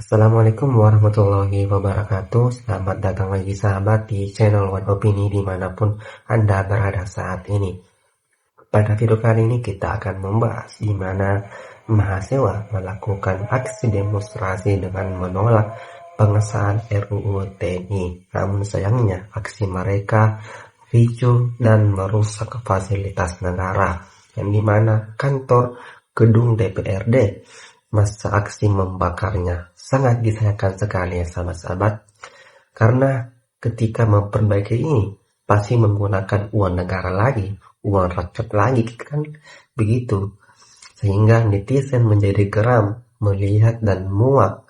Assalamualaikum warahmatullahi wabarakatuh. Selamat datang lagi sahabat di channel One Opini dimanapun Anda berada saat ini. Pada video kali ini kita akan membahas di mana mahasiswa melakukan aksi demonstrasi dengan menolak pengesahan RUU TNI. Namun sayangnya aksi mereka ricu dan merusak fasilitas negara, yang dimana kantor gedung DPRD masa aksi membakarnya. Sangat disayangkan sekali ya sahabat-sahabat, karena ketika memperbaiki ini pasti menggunakan uang negara lagi, uang rakyat lagi kan begitu, sehingga netizen menjadi geram melihat dan muak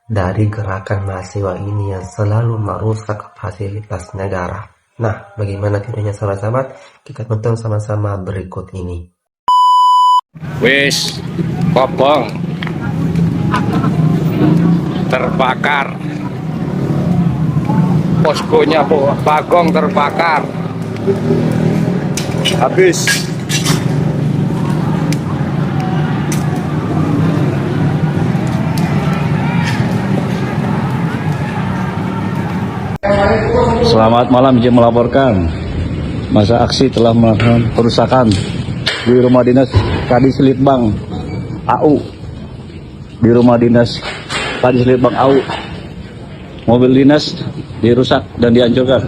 dari gerakan mahasiswa ini yang selalu merusak fasilitas negara. Nah, bagaimana videonya sahabat-sahabat? Kita tonton sama-sama berikut ini. Wis kobong terbakar, poskonya Bagong terbakar habis. Selamat malam, izin melaporkan masa aksi telah melakukan perusakan di rumah dinas Kadis Litbang AU. Di rumah dinas Kadis Litbang AU, mobil dinas dirusak dan dihancurkan.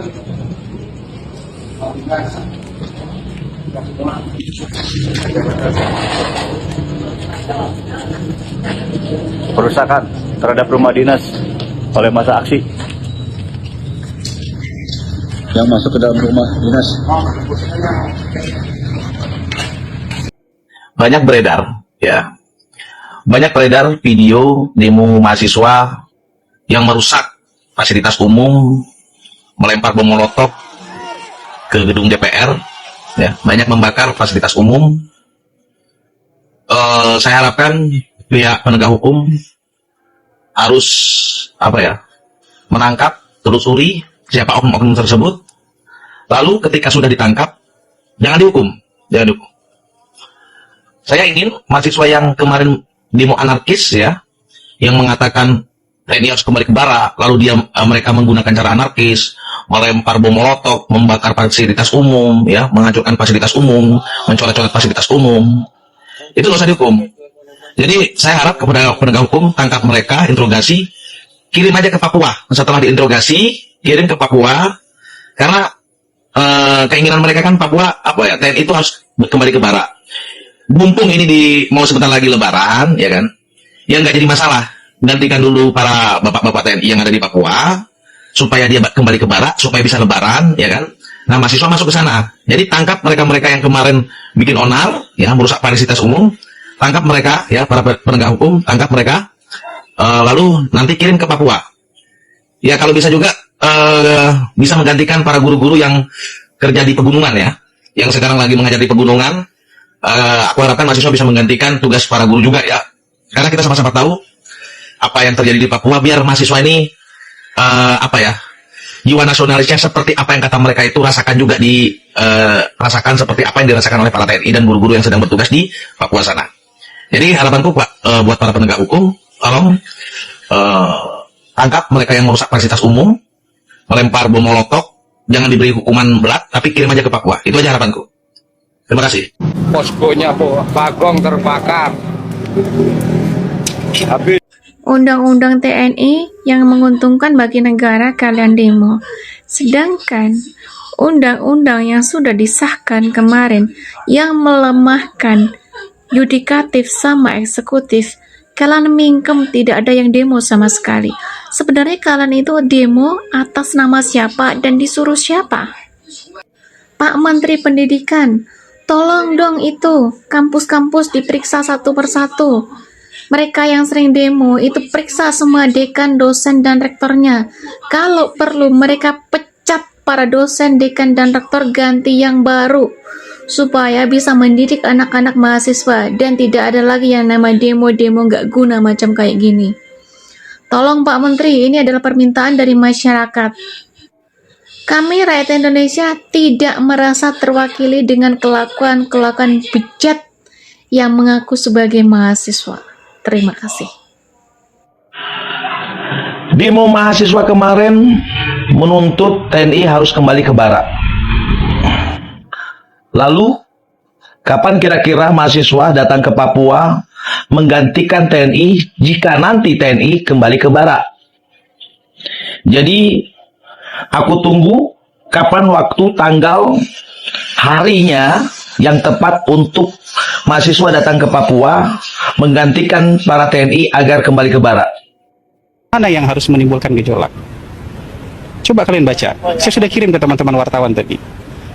Perusakan terhadap rumah dinas oleh masa aksi yang masuk ke dalam rumah dinas. Banyak beredar video demo mahasiswa yang merusak fasilitas umum, melempar bom molotov ke gedung DPR, ya, banyak membakar fasilitas umum. Saya harapkan pihak penegak hukum harus menangkap, telusuri siapa oknum tersebut. Lalu ketika sudah ditangkap, jangan dihukum. Saya ingin mahasiswa yang kemarin demo anarkis, ya, yang mengatakan TNI harus kembali ke barak, lalu mereka menggunakan cara anarkis, melempar bom molotov, membakar fasilitas umum, ya, menghancurkan fasilitas umum, mencoret-coret fasilitas umum, itu nggak usah dihukum. Jadi saya harap kepada penegak hukum, tangkap mereka, interogasi, kirim aja ke Papua. Setelah diinterogasi, kirim ke Papua, karena keinginan mereka kan Papua TNI itu harus kembali ke barak. Mumpung ini mau sebentar lagi Lebaran, ya kan? Ya nggak jadi masalah. Gantikan dulu para bapak-bapak TNI yang ada di Papua supaya dia kembali ke barak, supaya bisa Lebaran, ya kan? Nah, mahasiswa masuk ke sana. Jadi tangkap mereka-mereka yang kemarin bikin onar, ya, merusak fasilitas umum. Tangkap mereka, ya, para penegak hukum, tangkap mereka. Lalu nanti kirim ke Papua. Ya, kalau bisa juga bisa menggantikan para guru-guru yang kerja di pegunungan, ya, yang sekarang lagi mengajar di pegunungan. Aku harapkan mahasiswa bisa menggantikan tugas para guru juga, ya, karena kita sama-sama tahu apa yang terjadi di Papua. Biar mahasiswa ini jiwa nasionalisnya seperti apa yang kata mereka itu rasakan juga rasakan seperti apa yang dirasakan oleh para TNI dan guru-guru yang sedang bertugas di Papua sana. Jadi harapanku buat para penegak hukum, tolong tangkap mereka yang merusak fasilitas umum, melempar bom molotov, jangan diberi hukuman berat, tapi kirim aja ke Papua. Itu aja harapanku. Terima kasih. Poskonya Bagong terbakar habis. Undang-undang TNI yang menguntungkan bagi negara kalian demo, sedangkan undang-undang yang sudah disahkan kemarin yang melemahkan yudikatif sama eksekutif, kalian mingkem, tidak ada yang demo sama sekali. Sebenarnya kalian itu demo atas nama siapa dan disuruh siapa? Pak Menteri Pendidikan, tolong dong itu kampus-kampus diperiksa satu persatu. Mereka yang sering demo itu periksa semua dekan, dosen, dan rektornya. Kalau perlu mereka pecat para dosen, dekan, dan rektor, ganti yang baru supaya bisa mendidik anak-anak mahasiswa dan tidak ada lagi yang nama demo-demo gak guna macam kayak gini. Tolong Pak Menteri, ini adalah permintaan dari masyarakat. Kami rakyat Indonesia tidak merasa terwakili dengan kelakuan-kelakuan bejat yang mengaku sebagai mahasiswa. Terima kasih. Demo mahasiswa kemarin menuntut TNI harus kembali ke Barak. Lalu, kapan kira-kira mahasiswa datang ke Papua menggantikan TNI jika nanti TNI kembali ke Barak? Jadi, aku tunggu kapan waktu, tanggal, harinya yang tepat untuk mahasiswa datang ke Papua menggantikan para TNI agar kembali ke Barak. Mana yang harus menimbulkan gejolak? Coba kalian baca. Saya sudah kirim ke teman-teman wartawan tadi.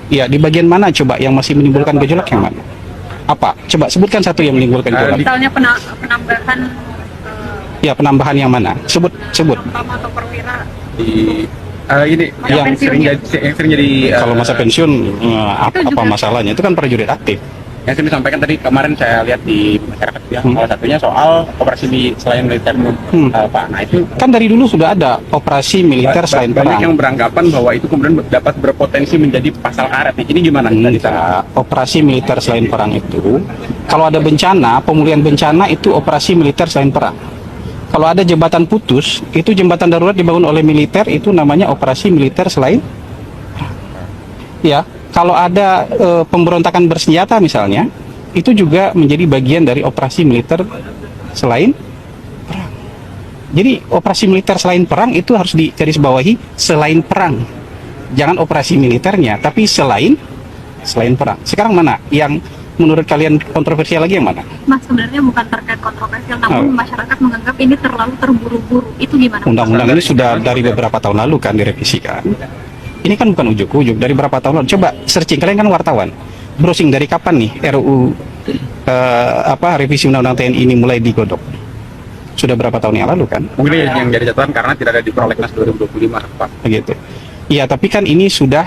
Ya, di bagian mana coba yang masih menimbulkan gejolak, yang mana? Apa? Coba sebutkan satu yang menimbulkan gejolak. Misalnya penambahan Ya, penambahan yang mana? Sebut. utama atau perwira. Ini yang sering jadi Kalau masa pensiun, apa masalahnya? Itu kan prajurit aktif. yang sering disampaikan tadi kemarin saya lihat di masyarakat ya, salah satunya soal operasi selain militer Pak. Nah itu Kan dari dulu sudah ada operasi militer selain banyak yang perang. beranggapan bahwa itu kemudian dapat berpotensi menjadi pasal karet. Ini gimana kita di sana? Operasi militer selain perang itu, kalau ada bencana, pemulihan bencana itu operasi militer selain perang. Kalau ada jembatan putus, itu jembatan darurat dibangun oleh militer, itu namanya operasi militer selain perang. Ya, kalau ada pemberontakan bersenjata misalnya, itu juga menjadi bagian dari operasi militer selain perang. Jadi operasi militer selain perang itu harus digarisbawahi selain perang. Jangan operasi militernya, tapi selain perang. Sekarang mana yang menurut kalian kontroversial lagi, yang mana? Mas, sebenarnya bukan terkait kontroversial, namun masyarakat menganggap ini terlalu terburu-buru. Itu gimana? Undang-undang ini sudah dari beberapa tahun lalu kan direvisikan. Ini kan bukan ujuk-ujuk, dari berapa tahun lalu. Coba searching, kalian kan wartawan. Browsing dari kapan nih RUU revisi Undang-Undang TNI ini mulai digodok? Sudah berapa tahun yang lalu kan? Mungkin yang jadi catatan karena tidak ada di Prolegnas 2025 Pak. Begitu. Iya, tapi kan ini sudah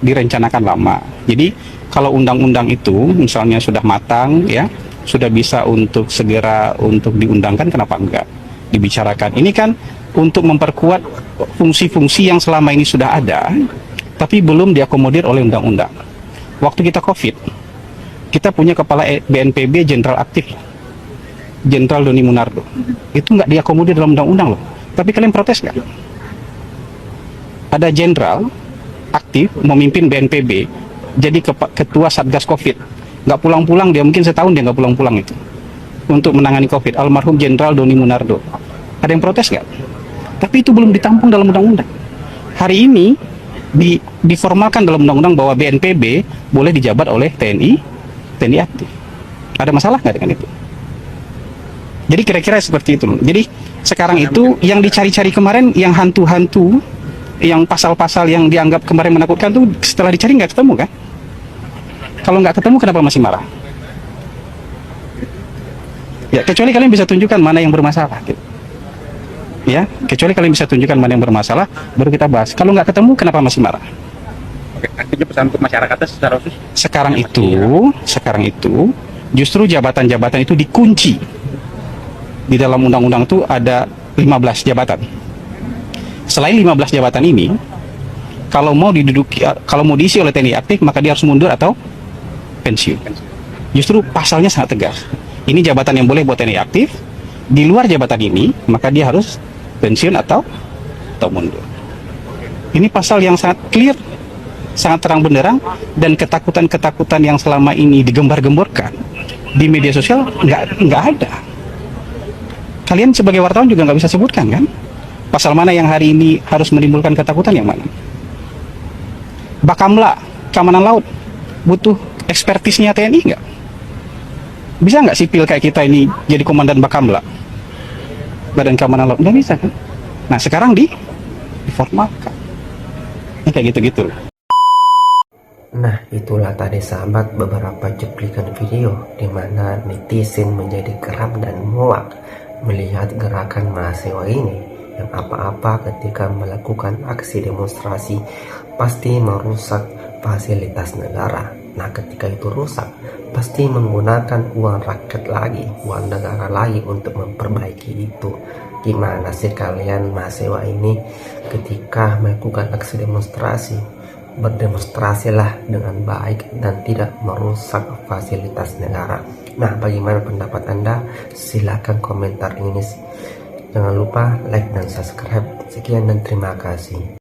direncanakan lama. Jadi kalau undang-undang itu misalnya sudah matang, ya, sudah bisa untuk segera untuk diundangkan, kenapa enggak dibicarakan? Ini kan untuk memperkuat fungsi-fungsi yang selama ini sudah ada, tapi belum diakomodir oleh undang-undang. Waktu kita COVID, kita punya kepala BNPB jenderal aktif, Jenderal Doni Munardo. Itu nggak diakomodir dalam undang-undang loh. Tapi kalian protes nggak? Ada jenderal aktif memimpin BNPB, jadi ketua Satgas COVID. Nggak pulang-pulang, dia mungkin setahun dia nggak pulang-pulang itu untuk menangani COVID. Almarhum Jenderal Doni Munardo. Ada yang protes nggak? Tapi itu belum ditampung dalam undang-undang. Hari ini diformalkan dalam undang-undang bahwa BNPB boleh dijabat oleh TNI aktif. Ada masalah nggak dengan itu? Jadi kira-kira seperti itu. Jadi sekarang itu yang dicari-cari kemarin, yang hantu-hantu, yang pasal-pasal yang dianggap kemarin menakutkan tuh setelah dicari nggak ketemu kan? Kalau nggak ketemu, kenapa masih marah? Ya, kecuali kalian bisa tunjukkan mana yang bermasalah. Gitu. Ya, kecuali kalian bisa tunjukkan mana yang bermasalah, baru kita bahas. Kalau nggak ketemu, kenapa masih marah? Oke, artinya pesan untuk masyarakatnya secara khusus. Sekarang itu, justru jabatan-jabatan itu dikunci. Di dalam undang-undang itu ada 15 jabatan. Selain 15 jabatan ini, kalau mau diisi oleh TNI aktif, maka dia harus mundur atau pensiun. Justru pasalnya sangat tegas. Ini jabatan yang boleh buat TNI aktif. Di luar jabatan ini, maka dia harus pensiun atau mundur. Ini pasal yang sangat clear, sangat terang benderang, dan ketakutan-ketakutan yang selama ini digembar-gemborkan di media sosial nggak ada. Kalian sebagai wartawan juga nggak bisa sebutkan kan? Pasal mana yang hari ini harus menimbulkan ketakutan, yang mana? Bakamla, keamanan laut, butuh ekspertisnya TNI nggak? Bisa nggak sipil kayak kita ini jadi komandan Bakamla, Badan Keamanan Laut? Nggak bisa kan? Nah sekarang diformalkan. Ini kayak gitu-gitu. Nah, itulah tadi sahabat beberapa cuplikan video di mana netizen menjadi geram dan muak melihat gerakan mahasiswa ini yang apa-apa ketika melakukan aksi demonstrasi pasti merusak fasilitas negara. Nah, ketika itu rusak, pasti menggunakan uang rakyat lagi, uang negara lagi untuk memperbaiki itu. Gimana sih kalian mahasiswa ini ketika melakukan aksi demonstrasi? Berdemonstrasilah dengan baik dan tidak merusak fasilitas negara. Nah, bagaimana pendapat Anda? Silahkan komentar ini Jangan lupa like dan subscribe. Sekian dan terima kasih.